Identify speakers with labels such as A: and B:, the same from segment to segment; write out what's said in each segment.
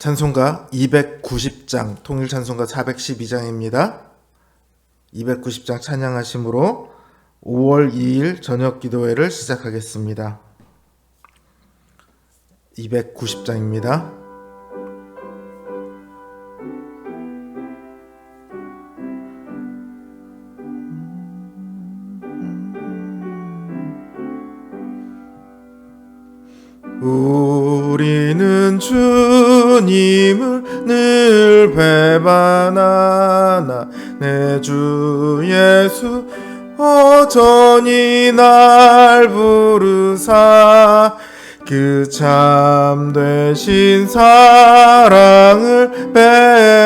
A: 찬송가 290장, 통일찬송가 412장입니다. 290장 찬양하심으로 5월 2일 저녁기도회를 시작하겠습니다. 290장입니다. 우리는 주님을 늘 배반하나 내 주 예수 어전히 날 부르사 그 참되신 사랑을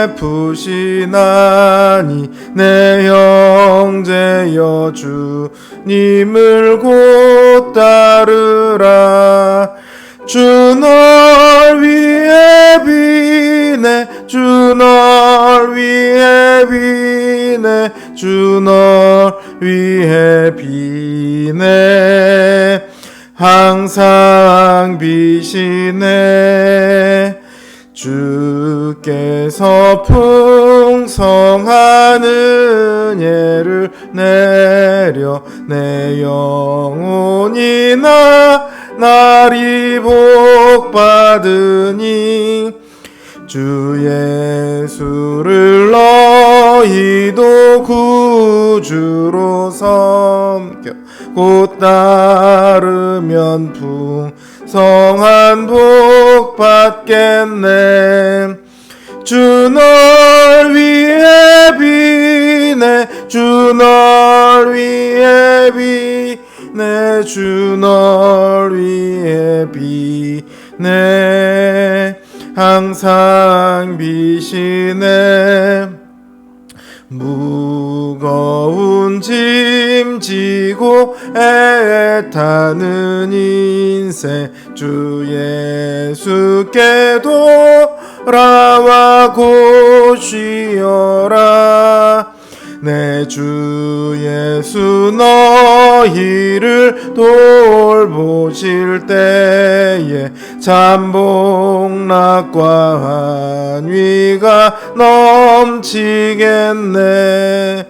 A: 베푸시나니 내 형제여 주님을 곧 따르라. 주 널 위해 비네 주 널 위해 비네 주 널 위해 비네 항상 비시네. 주께서 풍성한 은혜를 내려 내 영혼이 날이 복받으니 주 예수를 너희도 구주로 섬겨 곧 따르면 풍성한 복 받겠네. 주 널 위해 비네 주 널 위해 비네 주 널 위해 비네 항상 비시네. 무거운 짐 지고 애타는 인생 주 예수께 돌아와 곧 쉬어라. 내 주 예수 너희를 돌보실 때에 잠복락과 환위가 넘치겠네.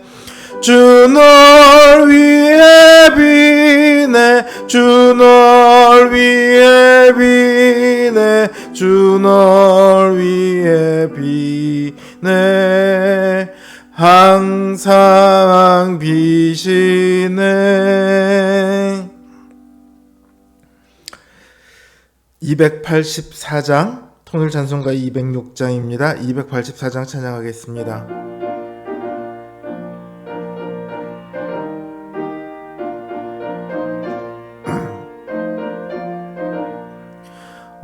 A: 주 널 위해 비네 주 널 위해 비네 주 널 위해 비네 항상 비시네. 284장, 통일찬송가 206장입니다. 284장 찬양하겠습니다.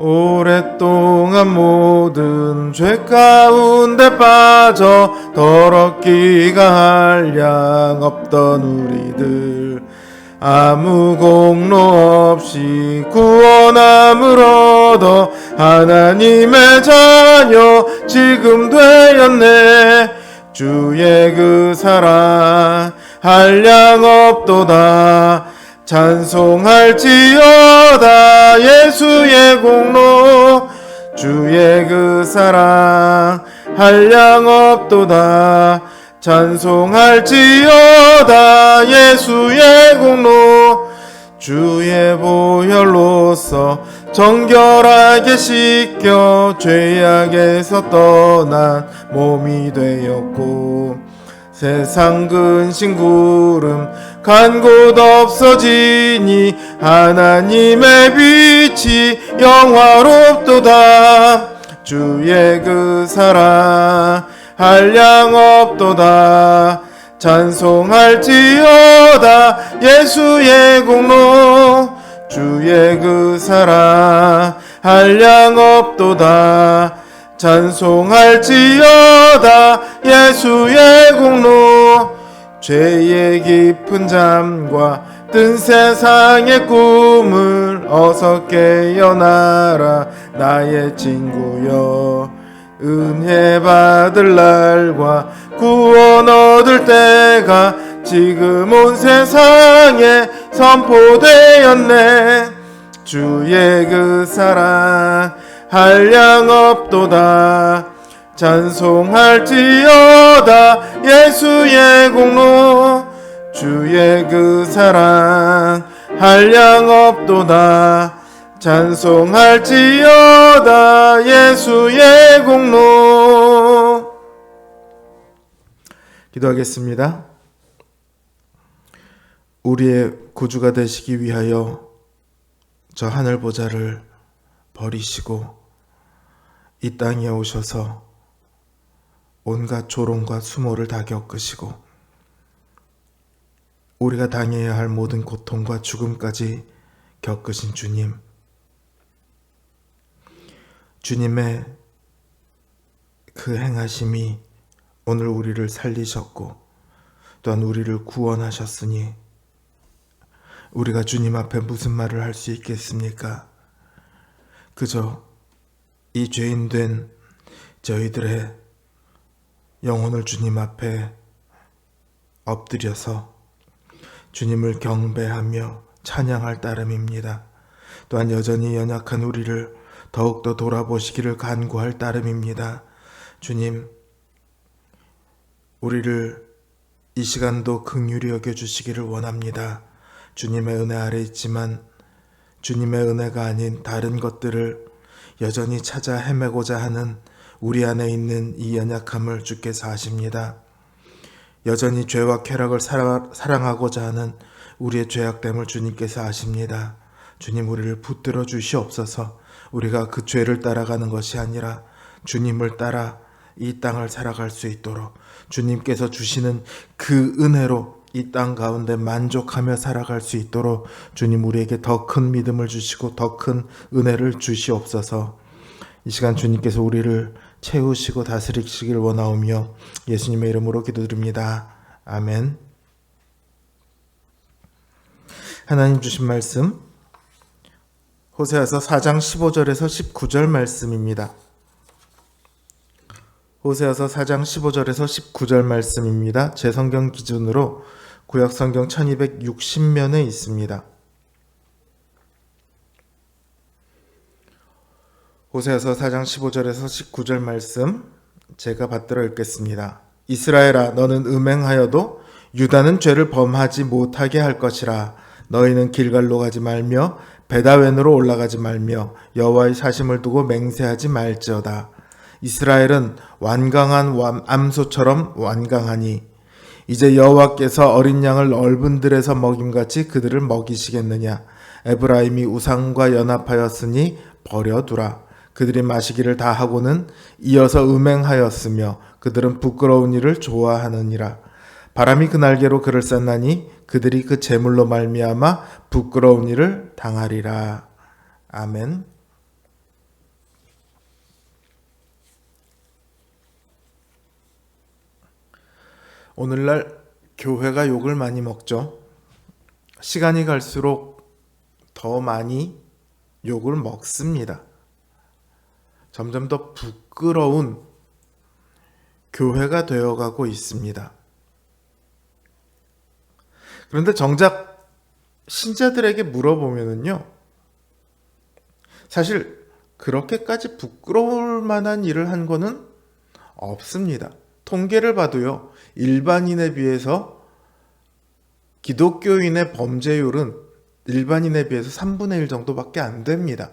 A: 오랫동안 모든 죄 가운데 빠져 더럽기가 한량 없던 우리들 아무 공로 없이 구원함을 얻어 하나님의 자녀 지금 되었네. 주의 그 사랑 한량 없도다. 찬송할지어다 예수의 공로 주의 그 사랑 한량 없도다. 찬송할지어다 예수의 공로 주의 보혈로서 정결하게 씻겨 죄악에서 떠난 몸이 되었고 세상 근심 구름 간 곳 없어지니 하나님의 빛이 영화롭도다. 주의 그 사랑 한량 없도다. 찬송할지어다 예수의 공로 주의 그 사랑 한량 없도다. 찬송할지어다 예수의 공로 죄의 깊은 잠과 뜬 세상의 꿈을 어서 깨어나라 나의 친구여. 은혜 받을 날과 구원 얻을 때가 지금 온 세상에 선포되었네. 주의 그 사랑 한량 없도다. 찬송할지어다 예수의 공로 주의 그 사랑 한량 없도다. 찬송할지어다 예수의 공로. 기도하겠습니다. 우리의 구주가 되시기 위하여 저 하늘 보좌를 버리시고 이 땅에 오셔서 온갖 조롱과 수모를 다 겪으시고 우리가 당해야 할 모든 고통과 죽음까지 겪으신 주님, 주님의 그 행하심이 오늘 우리를 살리셨고 또한 우리를 구원하셨으니 우리가 주님 앞에 무슨 말을 할 수 있겠습니까? 그저 이 죄인된 저희들의 영혼을 주님 앞에 엎드려서 주님을 경배하며 찬양할 따름입니다. 또한 여전히 연약한 우리를 더욱더 돌아보시기를 간구할 따름입니다. 주님, 우리를 이 시간도 긍휼히 여겨주시기를 원합니다. 주님의 은혜 아래 있지만 주님의 은혜가 아닌 다른 것들을 여전히 찾아 헤매고자 하는 우리 안에 있는 이 연약함을 주께서 아십니다. 여전히 죄와 쾌락을 사랑하고자 하는 우리의 죄악됨을 주님께서 아십니다. 주님, 우리를 붙들어 주시옵소서. 우리가 그 죄를 따라가는 것이 아니라 주님을 따라 이 땅을 살아갈 수 있도록 주님께서 주시는 그 은혜로 이 땅 가운데 만족하며 살아갈 수 있도록 주님 우리에게 더 큰 믿음을 주시고 더 큰 은혜를 주시옵소서. 이 시간 주님께서 우리를 채우시고 다스리시길 원하오며 예수님의 이름으로 기도드립니다. 아멘. 하나님 주신 말씀 호세아서 4장 15절에서 19절 말씀입니다. 호세아서 4장 15절에서 19절 말씀입니다. 제 성경 기준으로 구약 성경 1260면에 있습니다. 호세아서 4장 15절에서 19절 말씀 제가 받들어 읽겠습니다. 이스라엘아, 너는 음행하여도 유다는 죄를 범하지 못하게 할 것이라. 너희는 길갈로 가지 말며 베다웬으로 올라가지 말며 여호와의 사심을 두고 맹세하지 말지어다. 이스라엘은 완강한 암소처럼 완강하니 이제 여호와께서 어린 양을 얼분들에서 먹임같이 그들을 먹이시겠느냐. 에브라임이 우상과 연합하였으니 버려두라. 그들이 마시기를 다 하고는 이어서 음행하였으며 그들은 부끄러운 일을 좋아하느니라. 바람이 그 날개로 그를 쌌나니 그들이 그 재물로 말미암아 부끄러운 일을 당하리라. 아멘. 오늘날 교회가 욕을 많이 먹죠. 시간이 갈수록 더 많이 욕을 먹습니다. 점점 더 부끄러운 교회가 되어가고 있습니다. 그런데 정작 신자들에게 물어보면은요, 사실 그렇게까지 부끄러울 만한 일을 한 거는 없습니다. 통계를 봐도요, 일반인에 비해서 기독교인의 범죄율은 일반인에 비해서 3분의 1 정도밖에 안 됩니다.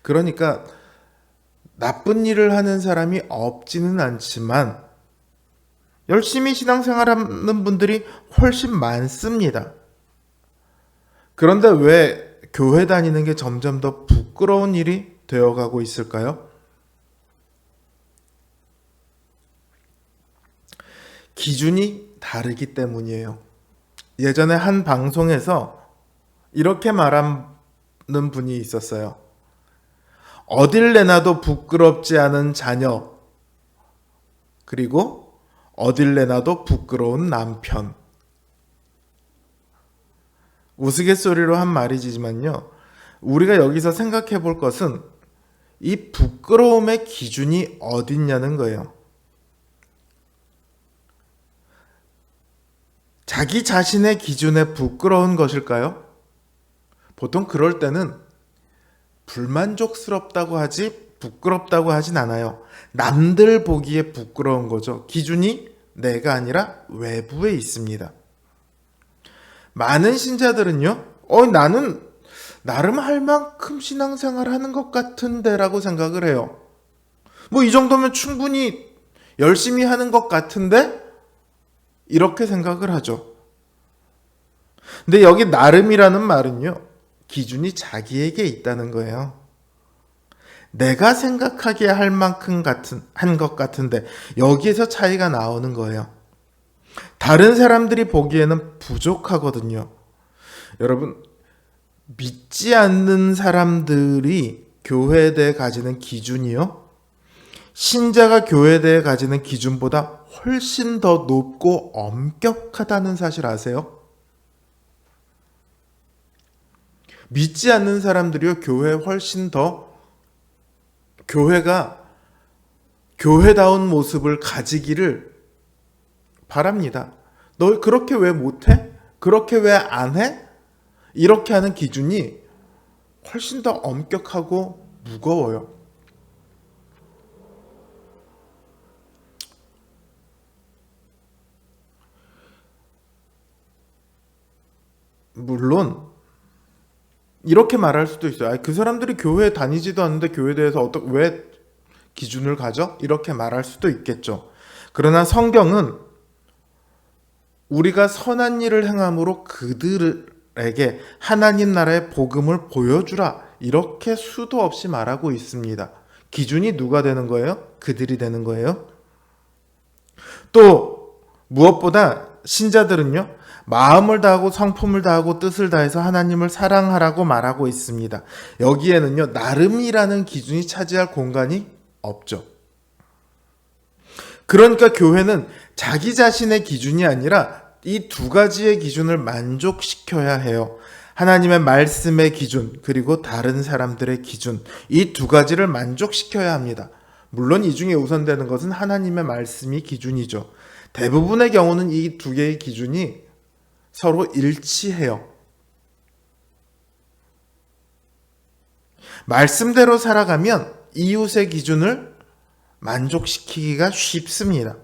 A: 그러니까 나쁜 일을 하는 사람이 없지는 않지만 열심히 신앙생활하는 분들이 훨씬 많습니다. 그런데 왜 교회 다니는 게 점점 더 부끄러운 일이 되어가고 있을까요? 기준이 다르기 때문이에요. 예전에 한 방송에서 이렇게 말하는 분이 있었어요. 어딜 내놔도 부끄럽지 않은 자녀, 그리고 어딜 내놔도 부끄러운 남편. 우스갯소리로 한 말이지만요, 우리가 여기서 생각해 볼 것은 이 부끄러움의 기준이 어딨냐는 거예요. 자기 자신의 기준에 부끄러운 것일까요? 보통 그럴 때는 불만족스럽다고 하지 부끄럽다고 하진 않아요. 남들 보기에 부끄러운 거죠. 기준이 내가 아니라 외부에 있습니다. 많은 신자들은요, 나는 나름 할 만큼 신앙생활 하는 것 같은데 라고 생각을 해요. 뭐 이 정도면 충분히 열심히 하는 것 같은데? 이렇게 생각을 하죠. 근데 여기 나름이라는 말은요, 기준이 자기에게 있다는 거예요. 내가 생각하기에 할 만큼 한 것 같은데 여기에서 차이가 나오는 거예요. 다른 사람들이 보기에는 부족하거든요. 여러분, 믿지 않는 사람들이 교회에 대해 가지는 기준이요, 신자가 교회에 대해 가지는 기준보다 훨씬 더 높고 엄격하다는 사실 아세요? 믿지 않는 사람들이요, 교회에 훨씬 더 교회가 교회다운 모습을 가지기를 바랍니다. 너 그렇게 왜 못해? 그렇게 왜 안 해? 이렇게 하는 기준이 훨씬 더 엄격하고 무거워요. 물론 이렇게 말할 수도 있어요. 그 사람들이 교회에 다니지도 않는데 교회에 대해서 왜 기준을 가져? 이렇게 말할 수도 있겠죠. 그러나 성경은 우리가 선한 일을 행함으로 그들에게 하나님 나라의 복음을 보여주라, 이렇게 수도 없이 말하고 있습니다. 기준이 누가 되는 거예요? 그들이 되는 거예요. 또 무엇보다 신자들은요, 마음을 다하고 성품을 다하고 뜻을 다해서 하나님을 사랑하라고 말하고 있습니다. 여기에는요, 나름이라는 기준이 차지할 공간이 없죠. 그러니까 교회는 자기 자신의 기준이 아니라 이 두 가지의 기준을 만족시켜야 해요. 하나님의 말씀의 기준, 그리고 다른 사람들의 기준, 이 두 가지를 만족시켜야 합니다. 물론 이 중에 우선되는 것은 하나님의 말씀이 기준이죠. 대부분의 경우는 이 두 개의 기준이 서로 일치해요. 말씀대로 살아가면 이웃의 기준을 만족시키기가 쉽습니다.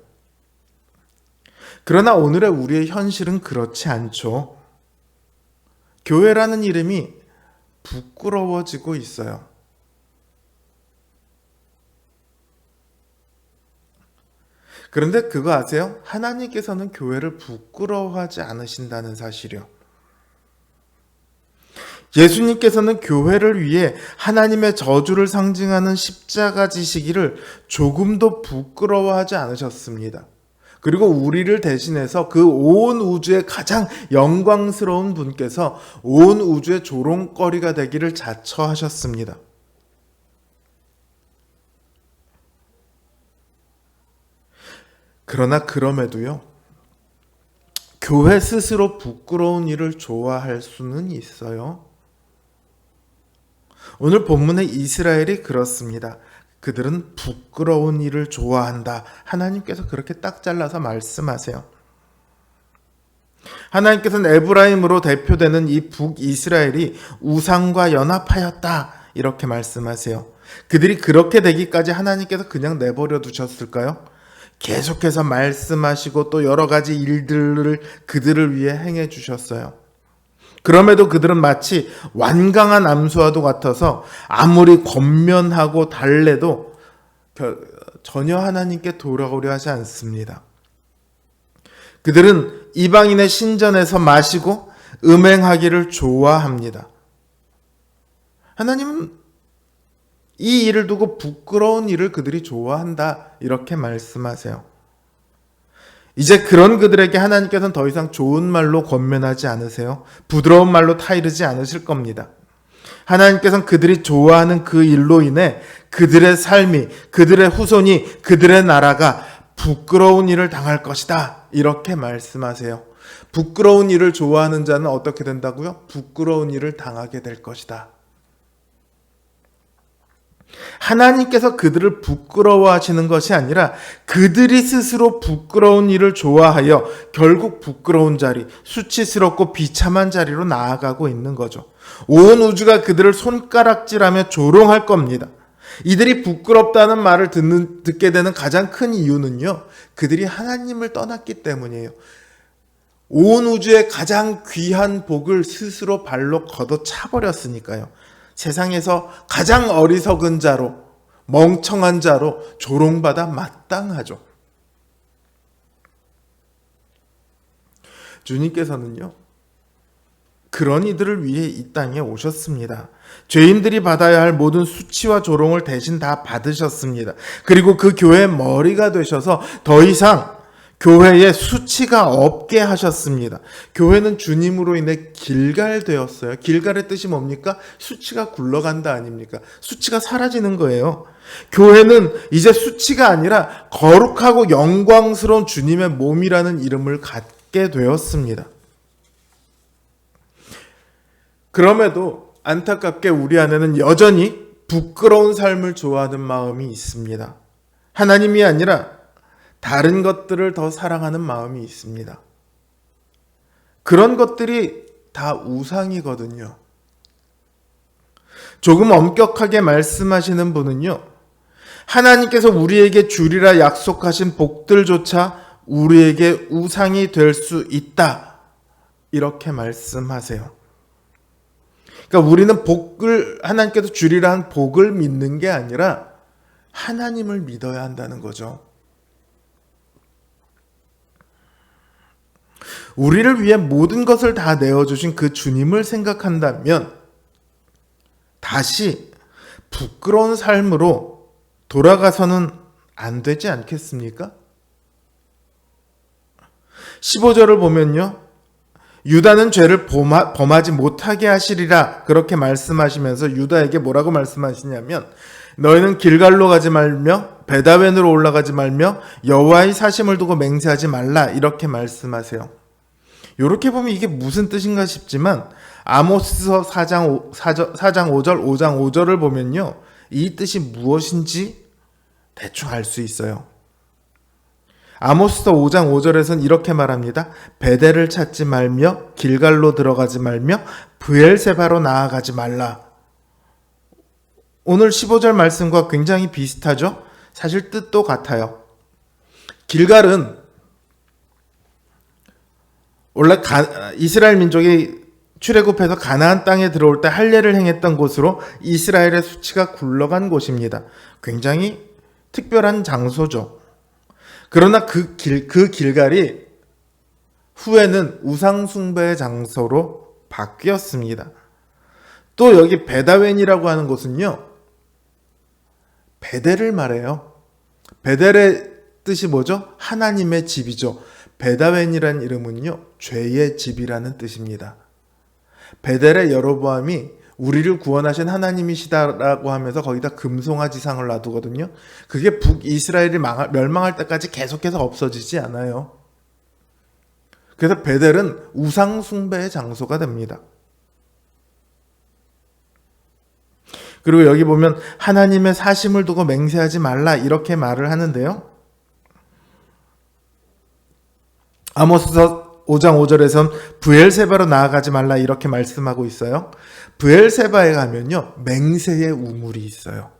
A: 그러나 오늘의 우리의 현실은 그렇지 않죠. 교회라는 이름이 부끄러워지고 있어요. 그런데 그거 아세요? 하나님께서는 교회를 부끄러워하지 않으신다는 사실이요. 예수님께서는 교회를 위해 하나님의 저주를 상징하는 십자가 지시기를 조금도 부끄러워하지 않으셨습니다. 그리고 우리를 대신해서 그 온 우주의 가장 영광스러운 분께서 온 우주의 조롱거리가 되기를 자처하셨습니다. 그러나 그럼에도요, 교회 스스로 부끄러운 일을 좋아할 수는 있어요. 오늘 본문의 이스라엘이 그렇습니다. 그들은 부끄러운 일을 좋아한다. 하나님께서 그렇게 딱 잘라서 말씀하세요. 하나님께서는 에브라임으로 대표되는 이 북이스라엘이 우상과 연합하였다, 이렇게 말씀하세요. 그들이 그렇게 되기까지 하나님께서 그냥 내버려 두셨을까요? 계속해서 말씀하시고 또 여러 가지 일들을 그들을 위해 행해 주셨어요. 그럼에도 그들은 마치 완강한 암수와도 같아서 아무리 권면하고 달래도 전혀 하나님께 돌아오려 하지 않습니다. 그들은 이방인의 신전에서 마시고 음행하기를 좋아합니다. 하나님은 이 일을 두고 부끄러운 일을 그들이 좋아한다, 이렇게 말씀하세요. 이제 그런 그들에게 하나님께서는 더 이상 좋은 말로 권면하지 않으세요. 부드러운 말로 타이르지 않으실 겁니다. 하나님께서는 그들이 좋아하는 그 일로 인해 그들의 삶이, 그들의 후손이, 그들의 나라가 부끄러운 일을 당할 것이다, 이렇게 말씀하세요. 부끄러운 일을 좋아하는 자는 어떻게 된다고요? 부끄러운 일을 당하게 될 것이다. 하나님께서 그들을 부끄러워하시는 것이 아니라 그들이 스스로 부끄러운 일을 좋아하여 결국 부끄러운 자리, 수치스럽고 비참한 자리로 나아가고 있는 거죠. 온 우주가 그들을 손가락질하며 조롱할 겁니다. 이들이 부끄럽다는 말을 듣게 되는 가장 큰 이유는요, 그들이 하나님을 떠났기 때문이에요. 온 우주의 가장 귀한 복을 스스로 발로 걷어차버렸으니까요. 세상에서 가장 어리석은 자로, 멍청한 자로 조롱받아 마땅하죠. 주님께서는요, 그런 이들을 위해 이 땅에 오셨습니다. 죄인들이 받아야 할 모든 수치와 조롱을 대신 다 받으셨습니다. 그리고 그 교회의 머리가 되셔서 더 이상 교회에 수치가 없게 하셨습니다. 교회는 주님으로 인해 길갈되었어요. 길갈의 뜻이 뭡니까? 수치가 굴러간다 아닙니까? 수치가 사라지는 거예요. 교회는 이제 수치가 아니라 거룩하고 영광스러운 주님의 몸이라는 이름을 갖게 되었습니다. 그럼에도 안타깝게 우리 안에는 여전히 부끄러운 삶을 좋아하는 마음이 있습니다. 하나님이 아니라 다른 것들을 더 사랑하는 마음이 있습니다. 그런 것들이 다 우상이거든요. 조금 엄격하게 말씀하시는 분은요, 하나님께서 우리에게 주리라 약속하신 복들조차 우리에게 우상이 될 수 있다, 이렇게 말씀하세요. 그러니까 우리는 하나님께서 주리라 한 복을 믿는 게 아니라 하나님을 믿어야 한다는 거죠. 우리를 위해 모든 것을 다 내어주신 그 주님을 생각한다면 다시 부끄러운 삶으로 돌아가서는 안 되지 않겠습니까? 15절을 보면요, 유다는 죄를 범하지 못하게 하시리라 그렇게 말씀하시면서 유다에게 뭐라고 말씀하시냐면, 너희는 길갈로 가지 말며 베다웬으로 올라가지 말며 여호와의 사심을 두고 맹세하지 말라, 이렇게 말씀하세요. 이렇게 보면 이게 무슨 뜻인가 싶지만 아모스서 4장 5절, 5장 5절을 보면요, 이 뜻이 무엇인지 대충 알 수 있어요. 아모스서 5장 5절에서는 이렇게 말합니다. 베델을 찾지 말며 길갈로 들어가지 말며 브엘세바로 나아가지 말라. 오늘 15절 말씀과 굉장히 비슷하죠? 사실 뜻도 같아요. 길갈은 원래 이스라엘 민족이 출애굽해서 가나안 땅에 들어올 때 할례를 행했던 곳으로 이스라엘의 수치가 굴러간 곳입니다. 굉장히 특별한 장소죠. 그러나 그 길갈이 후에는 우상 숭배의 장소로 바뀌었습니다. 또 여기 베다웬이라고 하는 곳은요, 베델을 말해요. 베델의 뜻이 뭐죠? 하나님의 집이죠. 베다웬이라는 이름은요, 죄의 집이라는 뜻입니다. 베델의 여로보암이 우리를 구원하신 하나님이시다라고 하면서 거기다 금송아지상을 놔두거든요. 그게 북이스라엘이 멸망할 때까지 계속해서 없어지지 않아요. 그래서 베델은 우상 숭배의 장소가 됩니다. 그리고 여기 보면 하나님의 사심을 두고 맹세하지 말라, 이렇게 말을 하는데요. 아모스서 5장 5절에선 브엘세바로 나아가지 말라, 이렇게 말씀하고 있어요. 브엘세바에 가면요, 맹세의 우물이 있어요.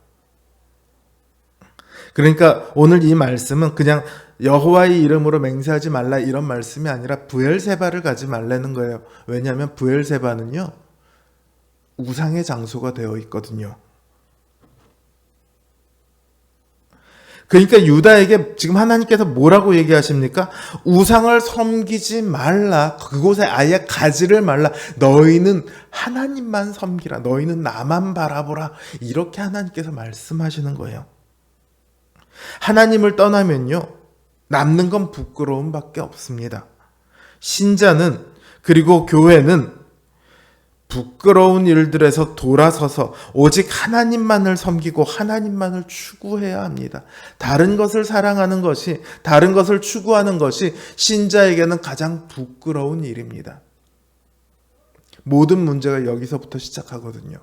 A: 그러니까 오늘 이 말씀은 그냥 여호와의 이름으로 맹세하지 말라 이런 말씀이 아니라 브엘세바를 가지 말라는 거예요. 왜냐하면 브엘세바는요, 우상의 장소가 되어 있거든요. 그러니까 유다에게 지금 하나님께서 뭐라고 얘기하십니까? 우상을 섬기지 말라. 그곳에 아예 가지를 말라. 너희는 하나님만 섬기라. 너희는 나만 바라보라. 이렇게 하나님께서 말씀하시는 거예요. 하나님을 떠나면요, 남는 건 부끄러움밖에 없습니다. 신자는, 그리고 교회는 부끄러운 일들에서 돌아서서 오직 하나님만을 섬기고 하나님만을 추구해야 합니다. 다른 것을 사랑하는 것이, 다른 것을 추구하는 것이 신자에게는 가장 부끄러운 일입니다. 모든 문제가 여기서부터 시작하거든요.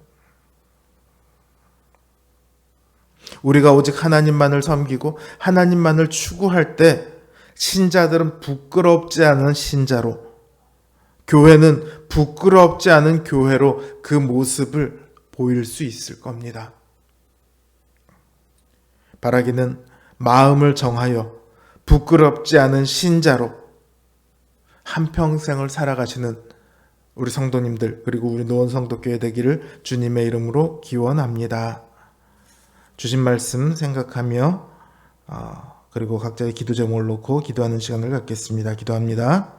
A: 우리가 오직 하나님만을 섬기고 하나님만을 추구할 때 신자들은 부끄럽지 않은 신자로, 교회는 부끄럽지 않은 교회로 그 모습을 보일 수 있을 겁니다. 바라기는 마음을 정하여 부끄럽지 않은 신자로 한평생을 살아가시는 우리 성도님들, 그리고 우리 노원성도교회 되기를 주님의 이름으로 기원합니다. 주신 말씀 생각하며 그리고 각자의 기도 제목을 놓고 기도하는 시간을 갖겠습니다. 기도합니다.